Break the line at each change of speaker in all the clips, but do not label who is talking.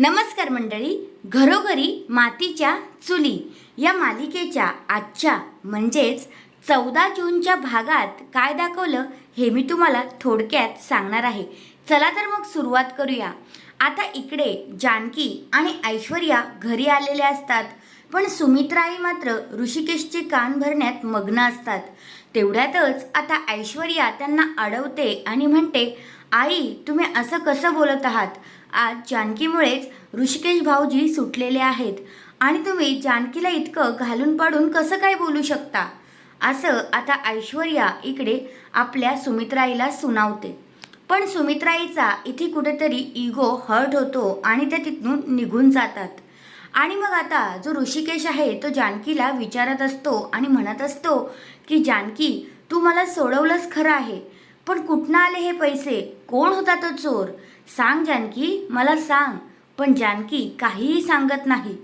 नमस्कार मंडळी. घरोघरी मातीच्या चुली या मालिकेच्या आजच्या म्हणजेच 14 जूनच्या भागात काय दाखवलं हे मी तुम्हाला थोडक्यात सांगणार आहे. चला तर मग सुरुवात करूया. आता इकडे जानकी आणि ऐश्वर्या घरी आलेल्या असतात, पण सुमित्राई मात्र ऋषिकेशचे कान भरण्यात मग्न असतात. तेवढ्यातच आता ऐश्वर्या त्यांना अडवते आणि म्हणते, आई तुम्ही असं कसं बोलत आहात? आज जानकीमुळेच ऋषिकेश भाऊजी सुटलेले आहेत आणि तुम्ही जानकीला इतकं घालून पाडून कसं काय बोलू शकता? असं आता ऐश्वर्या इकडे आपल्या सुमित्राईला सुनावते. पण सुमित्राईचा इथे कुठेतरी इगो हर्ट होतो आणि त्या तिथून निघून जातात. आणि मग आता जो ऋषिकेश आहे तो जानकीला विचारत असतो आणि म्हणत असतो की जानकी तू मला सोडवलंस खरं आहे, पण कुठनं आले हे पैसे? कोण होता तो चोर? सांग जानकी, मला सांग. पण जानकी काहीही सांगत नाही.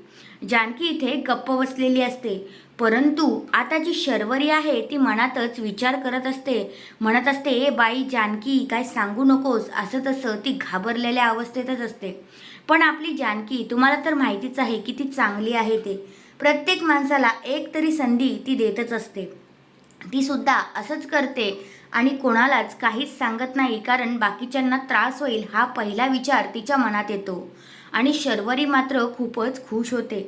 जानकी इथे गप्प बसलेली असते. परंतु आता जी शर्वरी आहे ती मनातच विचार करत असते, म्हणत असते, ए बाई जानकी काय सांगू नकोस, असं तसं ती घाबरलेल्या अवस्थेतच असते. पण आपली जानकी तुम्हाला तर माहितीच आहे किती चांगली आहे ते. प्रत्येक माणसाला एक तरी संधी ती देतच असते. ती सुद्धा असंच करते आणि कोणालाच काहीच सांगत नाही, कारण बाकीच्यांना त्रास होईल हा पहिला विचार तिच्या मनात येतो. आणि शर्वरी मात्र खूपच खुश होते.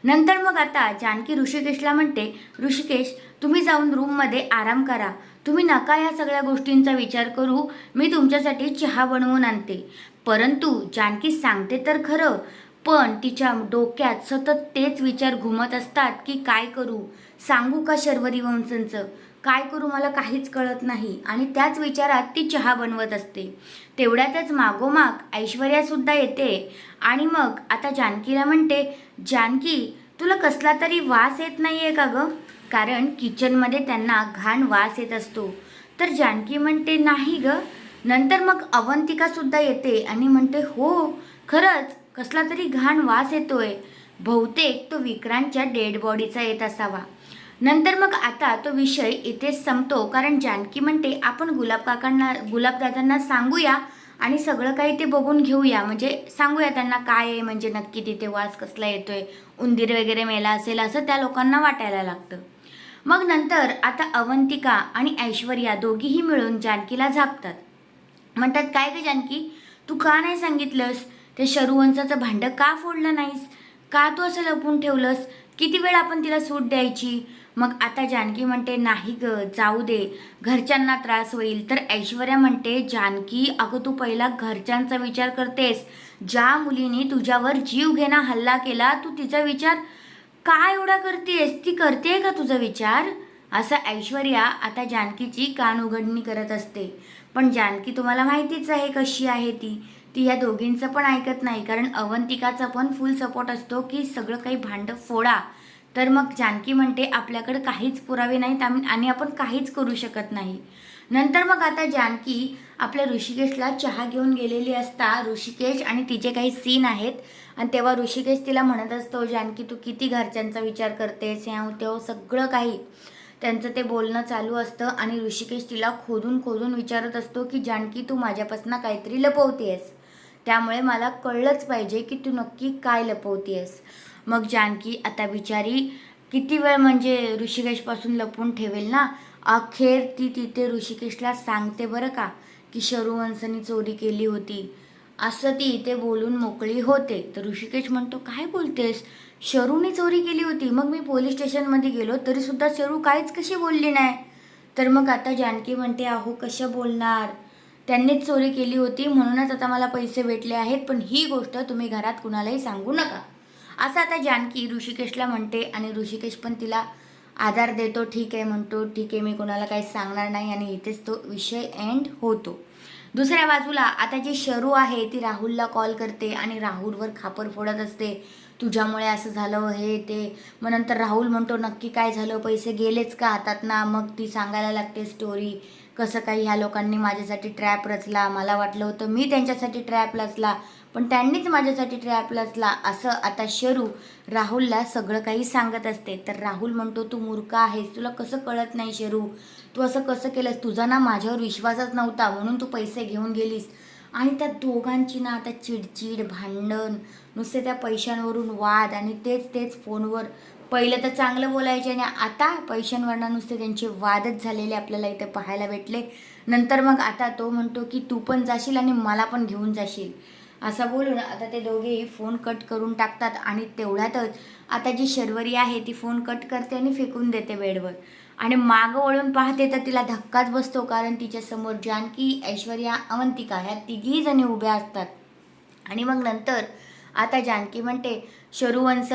नंतर मग आता जानकी ऋषिकेशला म्हणते, ऋषिकेश तुम्ही जाऊन रूममध्ये आराम करा. तुम्ही नका या सगळ्या गोष्टींचा विचार करू, मी तुमच्यासाठी चहा बनवून आणते. परंतु जानकी सांगते तर खरं, पण तिच्या डोक्यात सतत तेच विचार घुमत असतात की काय करू, सांगू का शर्वरी वंशंचं, काय करू मला काहीच कळत नाही. आणि त्याच विचारात ती चहा बनवत असते. तेवढ्यातच मागोमाग ऐश्वर्यासुद्धा येते आणि मग आता जानकीला म्हणते, जानकी तुला कसला तरी वास येत नाही आहे का गं? कारण किचनमध्ये त्यांना घाण वास येत असतो. तर जानकी म्हणते, नाही गं. नंतर मग अवंतिकासुद्धा येते आणि म्हणते, हो खरंच कसला तरी घाण वास येतोय. बहुतेक तो विक्रांतच्या डेड बॉडीचा येत असावा. नंतर मग आता तो विषय इथेच संपतो, कारण जानकी म्हणते आपण गुलाबदादांना सांगूया आणि सगळं काही ते बघून घेऊया, म्हणजे सांगूया त्यांना काय आहे, म्हणजे नक्की तिथे वास कसला येतोय, उंदीर वगैरे मेला असेल असं त्या लोकांना वाटायला लागतं. मग नंतर आता अवंतिका आणि ऐश्वर्या दोघीही मिळून जानकीला झापतात. म्हणतात, काय ग जानकी तू का नाही सांगितलंस? ते शरुवंशाचं भांडं का फोडलं नाहीस? का तू असं लपून ठेवलंस? किती वेळ आपण तिला सूट द्यायची? मग आता जानकी म्हणते, नाही ग जाऊ दे, घरच्यांना त्रास होईल. तर ऐश्वर्या म्हणते, जानकी अगं तू पहिला घरच्यांचा विचार करतेस. ज्या मुलीने तुझ्यावर जीव घेणा हल्ला केला तू तिचा विचार का एवढा करतेस? ती करते का तुझा विचार? असं ऐश्वर्या आता जानकीची कान उघडणी करत असते. पण जानकी तुम्हाला माहितीच आहे कशी आहे ती या दोघींचं पण ऐकत नाही, कारण अवंतिकाचा पण फुल सपोर्ट असतो की सगळं काही भांडं फोडा. तर मग जानकी म्हणते, आपल्याकडे काहीच पुरावे नाहीत आणि आपण काहीच करू शकत नाही. नंतर मग आता जानकी आपल्या ऋषिकेशला चहा घेऊन गेलेली असता. ऋषिकेश आणि तिचे काही सीन आहेत आणि तेव्हा ऋषिकेश तिला म्हणत असतो, जानकी तू किती घरच्यांचा विचार करतेस, तेव्हा सगळं काही त्यांचं ते बोलणं चालू असतं. आणि ऋषिकेश तिला खोदून खोदून विचारत असतो की जानकी तू माझ्यापासून काहीतरी लपवतेस, त्यामुळे मला कळलंच पाहिजे की तू नक्की काय लपवतेस. मग जानकी आता बिचारी किती वेळ म्हणजे ऋषिकेशपासून लपून ठेवेल ना. अखेर ती तिथे ऋषिकेशला सांगते बरं का की शरुवंशनी चोरी केली होती, असं ती इथे बोलून मोकळी होते. तर ऋषिकेश म्हणतो, काय बोलतेस? शरूने चोरी केली होती? मग मी पोलीस स्टेशनमध्ये गेलो तरीसुद्धा शरू काहीच कशी बोलली नाही? तर मग आता जानकी म्हणते, अहो कसं बोलणार, त्यांनीच चोरी केली होती म्हणूनच आता मला पैसे भेटले आहेत, पण ही गोष्ट तुम्ही घरात कुणालाही सांगू नका, असं आता जानकी ऋषिकेशला म्हणते. आणि ऋषिकेश पण तिला आधार देतो. ठीक आहे म्हणतो, ठीक आहे मी कोणाला काही सांगणार नाही. आणि इथेच तो विषय एंड होतो. दुसऱ्या बाजूला आता जी शरू आहे ती राहुलला कॉल करते आणि राहुलवर खापर फोडत असते, तुझ्यामुळे असं झालं हे ते. मग नंतर राहुल म्हणतो, नक्की काय झालं, पैसे गेलेच का हातात ना? मग ती सांगायला लागते स्टोरी, कसं काही ह्या लोकांनी माझ्यासाठी ट्रॅप रचला, मला वाटलं होतं मी त्यांच्यासाठी ट्रॅप रचला, पण त्यांनीच माझ्यासाठी ट्रॅप रचला. असं आता शरू राहुलला सगळं काही सांगत असते. तर राहुल म्हणतो, तू मूर्ख आहेस, तुला कसं कळत नाही शरू, तू असं कसं केलंस? तुझा ना माझ्यावर विश्वासच नव्हता म्हणून तू पैसे घेऊन गेलीस. आणि त्या दोघांची ना आता चिडचिड, भांडण, नुसते त्या पैशांवरून वाद आणि तेच तेच फोनवर. पहिलं तर चांगलं बोलायचे आणि आता पैशांवरनं नुसते त्यांचे वादच झालेले आपल्याला इथे पाहायला भेटले. नंतर मग आता तो म्हणतो की तू पण जाशील आणि मला पण घेऊन जाशील, असं बोलून आता ते दोघेही फोन कट करून टाकतात. आणि तेवढ्यातच आता जी शर्वरी आहे ती फोन कट करते आणि फेकून देते बेडवर. आणि मागं वळून पाहते तर तिला धक्काच बसतो, कारण तिच्यासमोर जानकी, ऐश्वर्या, अवंतिका ह्या तिघी जणी उभ्या असतात. आणि मग नंतर आता जानकी म्हणते, शरुवंश,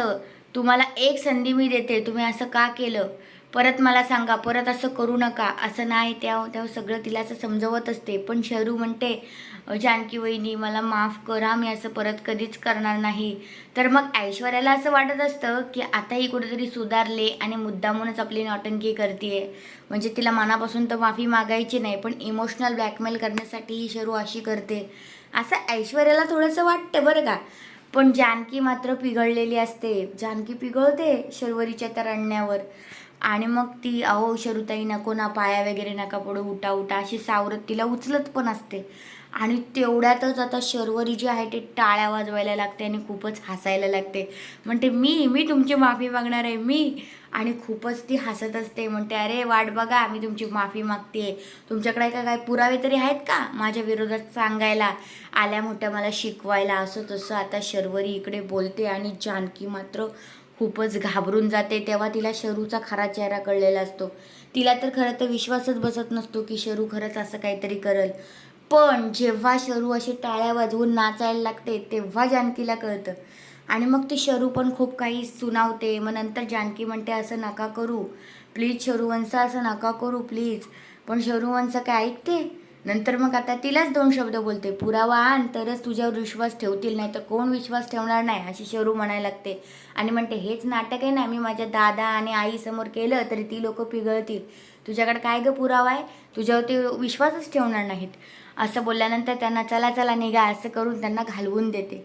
तुम्हाला एक संधी मी देते, तुम्ही असं का केलं परत मला सांगा, परत असं करू नका. असं नाही, तेव्हा सगळं तिला असं समजवत असते. पण शरू म्हणते, जानकी वहिनी मला माफ करा, मी असं परत कधीच करणार नाही. तर मग ऐश्वर्याला असं वाटत असतं की आताही कुठेतरी सुधारले आणि मुद्दामूनच आपली नौटंकी करते. म्हणजे तिला मनापासून तर माफी मागायची नाही, पण इमोशनल ब्लॅकमेल करण्यासाठी ही शरू अशी करते, असं ऐश्वर्याला थोडंसं वाटतं बरं का. पण जानकी मात्र पिघळलेली असते. जानकी पिघळते शर्वरीच्या त्या रडण्यावर. आणि मग ती, अहो शरुताई नको ना, पाया वगैरे नका पडू, उठा उठा, अशी सावरत तिला उचलत पण असते. आणि तेवढ्यातच आता शर्वरी जी आहे ती टाळ्या वाजवायला लागते आणि खूपच हसायला लागते. म्हणते, मी मी तुमची माफी मागणार आहे मी. आणि खूपच ती हसत असते. म्हणते, अरे वाट बघा, मी तुमची माफी मागते. तुमच्याकडे काय पुरावे तरी आहेत का माझ्या विरोधात सांगायला, आल्या मोठ्या मला शिकवायला, असं तसं आता शर्वरी इकडे बोलते. आणि जानकी मात्र खूपच घाबरून जाते. तेव्हा तिला शरूचा खरा चेहरा कळलेला असतो. तिला तर खरं तर विश्वासच बसत नसतो की शरू खरंच असं काहीतरी करेल. पण जेव्हा शरू अशी टाळ्या वाजवून नाचायला लागते तेव्हा जानकीला कळतं. आणि मग ती शरू पण खूप काही सुनावते. मग नंतर जानकी म्हणते, असं नका करू प्लीज शरूवंश, असं नका करू प्लीज. पण शरूवंश काय ऐकते. नंतर मग आता तिलाच दोन शब्द बोलते, पुरावा आण तरच तुझ्यावर विश्वास ठेवतील, नाही तर कोण विश्वास ठेवणार नाही, अशी शरू म्हणायला लागते. आणि म्हणते, हेच नाटक आहे ना, मी माझ्या दादा आणि आईसमोर केलं तरी ती लोक पिघळतील. तुझ्याकडे काय गं पुरावा आहे, तुझ्यावर ते विश्वासच ठेवणार नाहीत. असं बोलल्यानंतर त्यांना चला चला निघा असं करून त्यांना घालवून देते.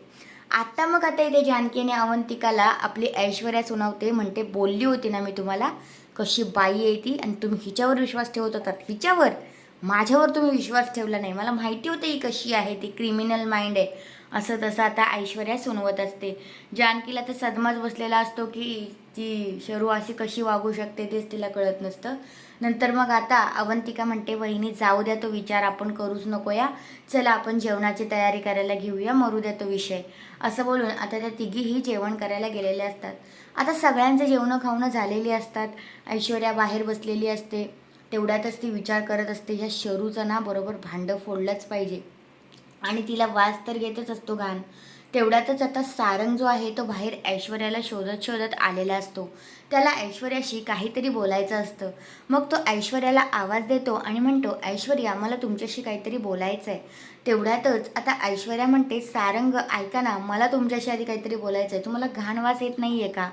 आता मग आता इथे जानकीने अवंतिकाला आपली ऐश्वर्या सुनावते. म्हणते, बोलली होती ना मी तुम्हाला, कशी बाई आहे ती, आणि तुम्ही हिच्यावर विश्वास ठेवत होतात, हिच्यावर, माझ्यावर तुम्ही विश्वास ठेवला नाही. मला माहिती होतं ही कशी आहे, ती क्रिमिनल माइंड आहे. असं तसं आता ऐश्वर्या सुनवत असते. जानकीला तर सदमाच बसलेला असतो की ती शरू अशी कशी वागू शकते तेच तिला कळत नसतं. नंतर मग आता अवंतिका म्हणते, वहिनी जाऊ द्या तो विचार, आपण करूच नको या, चला आपण जेवणाची तयारी करायला घेऊया, मरू द्या तो विषय. असं बोलून आता त्या तिघीही जेवण करायला गेलेले असतात. आता सगळ्यांचे जेवणं खावणं झालेली असतात. ऐश्वर्या बाहेर बसलेली असते. तेवढ्यातच ती विचार करत असते, ह्या शरूचं ना बरोबर भांडं फोडलंच पाहिजे. आणि तिला वास तर घेतच असतो घाण. तेवढ्यातच आता सारंग जो आहे तो बाहेर ऐश्वर्याला शोधत शोधत आलेला असतो. त्याला ऐश्वर्याशी काहीतरी बोलायचं असतं. मग तो ऐश्वर्याला आवाज देतो आणि म्हणतो, ऐश्वर्या मला तुमच्याशी काहीतरी बोलायचं आहे. तेवढ्यातच आता ऐश्वर्या म्हणते, सारंग ऐका ना, मला तुमच्याशी आधी काहीतरी बोलायचं आहे, तुम्हाला घाण वास येत नाही आहे का.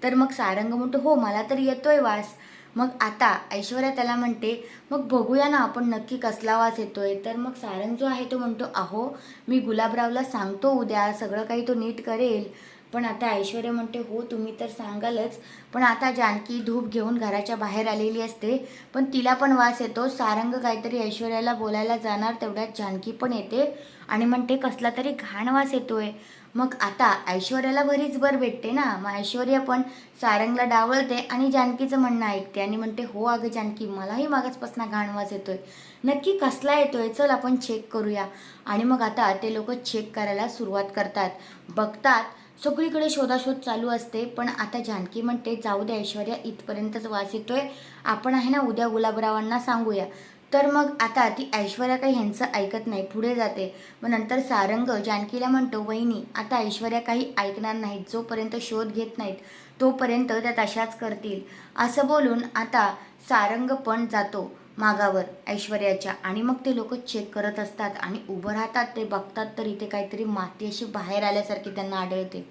तर मग सारंग म्हणतो, हो मला तर येतोय वास. मग आता ऐश्वर्या त्याला म्हणते, मग बघूया ना आपण नक्की कसला वास येतोय. तर मग सारंग जो आहे तो म्हणतो, अहो मी गुलाबरावला सांगतो उद्या सगळं काही तो नीट करेल. पण आता ऐश्वर्या म्हणते, हो तुम्ही तर सांगालच, पण आता जानकी धूप घेऊन घराच्या बाहेर आलेली असते, पण तिला पण वास येतो. सारंग काहीतरी ऐश्वर्याला बोलायला जाणार, तेवढ्यात जानकी पण येते आणि म्हणते, कसला तरी घाण वास येतोय. मग आता ऐश्वर्याला बरीच बर भेटते ना, मग ऐश्वर्या पण सारंगला डावळते आणि जानकीचं म्हणणं ऐकते आणि म्हणते, हो अगं जानकी, मलाही मागासपासून घाण वास येतोय, नक्की कसला येतोय, चल आपण चेक करूया. आणि मग आता ते लोक चेक करायला सुरुवात करतात. बघतात सगळीकडे शोधाशोध चालू असते. पण आता जानकी म्हणते, जाऊ दे ऐश्वर्या, इथपर्यंतच वास येतोय, आपण आहे ना उद्या गुलाबरावांना सांगूया. तर मग आता ती ऐश्वर्या काही ह्यांचं ऐकत नाही, पुढे जाते. मग नंतर सारंग जानकीला म्हणतो, वहिनी आता ऐश्वर्या काही ऐकणार नाहीत, जोपर्यंत शोध घेत नाहीत तोपर्यंत त्या तशाच करतील. असं बोलून आता सारंग पण जातो मागावर ऐश्वर्याच्या. आणि मग ते लोक चेक करत असतात आणि उभं राहतात. ते बघतात तर इथे काहीतरी माती अशी बाहेर आल्यासारखी त्यांना आढळते.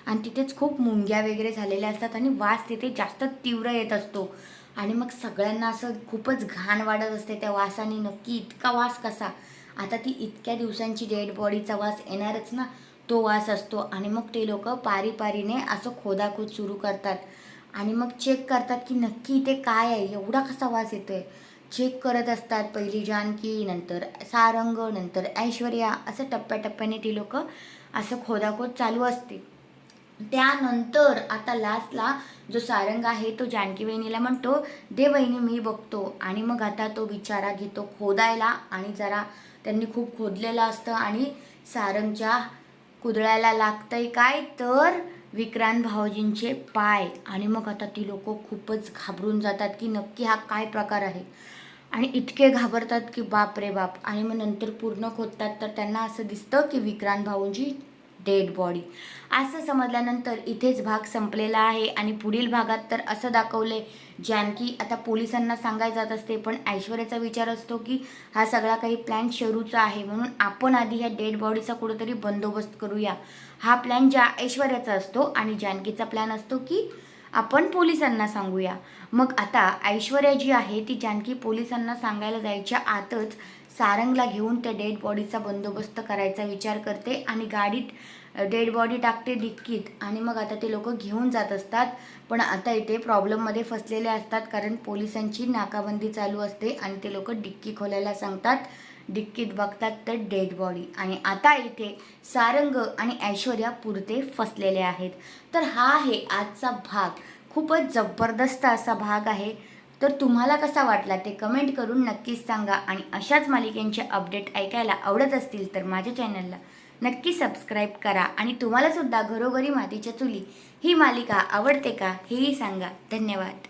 आणि तिथेच खूप मुंग्या वगैरे झालेल्या असतात आणि वास तिथे जास्त तीव्र येत असतो. आणि मग सगळ्यांना असं खूपच घाण वाढत असते त्या वासाने. नक्की इतका वास कसा, आता ती इतक्या दिवसांची डेड बॉडीचा वास येणारच ना, तो वास असतो. आणि मग ते लोक पारीपारीने असं खोदाखोद सुरू करतात आणि मग चेक करतात की नक्की इथे काय आहे, एवढा कसा वास येतोय. चेक करत असतात. पहिली जानकी, नंतर सारंग, नंतर ऐश्वर्या, असं टप्प्याटप्प्याने ती लोक असं खोदाखोद चालू असते. त्यानंतर आता लास्टला जो सारंग आहे तो जानकी वहिनीला म्हणतो, दे वहिनी मी बघतो. आणि मग आता तो बिचारा घेतो खोदायला आणि जरा त्यांनी खूप खोदलेलं असतं आणि सारंगच्या कुदळायला लागतंय काय तर विक्रांत भाऊजींचे पाय. आणि मग आता ती लोक खूपच घाबरून जातात की नक्की हा काय प्रकार आहे. आणि इतके घाबरतात की बाप रे बाप. आणि मग नंतर पूर्ण खोदतात तर त्यांना असं दिसतं की विक्रांत भाऊंची डेड बॉडी. असं समजल्यानंतर इथेच भाग संपलेला आहे. आणि पुढील भागात तर असं दाखवले, जानकी आता पोलिसांना सांगायला जात असते, पण ऐश्वर्याचा विचार असतो की हा सगळा काही प्लॅन शरूचा आहे, म्हणून आपण आधी ह्या डेड बॉडीचा कुठंतरी बंदोबस्त करूया. हा प्लॅन ज्या ऐश्वर्याचा असतो आणि जानकीचा प्लॅन असतो की आपण पोलिसांना सांगूया. मग आता ऐश्वर्या जी आहे ती जानकी पोलिसांना सांगायला जायच्या आतच सारंगला घेऊन त्या डेड बॉडीचा बंदोबस्त करायचा विचार करते आणि गाडीत डेड बॉडी टाकते डिक्कीत. आणि मग आता ते लोक घेऊन जात असतात. पण आता इथे प्रॉब्लेममध्ये फसलेले असतात, कारण पोलिसांची नाकाबंदी चालू असते आणि ते लोक डिक्की खोलायला सांगतात. डिक्कीत बघतात तर डेड बॉडी. आणि आता इथे सारंग आणि ऐश्वर्या पुरते फसलेले आहेत. तर हा आहे आजचा भाग. खूपच जबरदस्त असा भाग आहे. तर तुम्हाला कसा वाटला ते कमेंट करून नक्कीच सांगा. आणि अशाच मालिकेंचे अपडेट ऐकायला आवडत असतील तर माझ्या चॅनलला नक्की सबस्क्राईब करा. आणि तुम्हालासुद्धा घरोघरी मातीच्या चुली ही मालिका आवडते का हेही सांगा. धन्यवाद.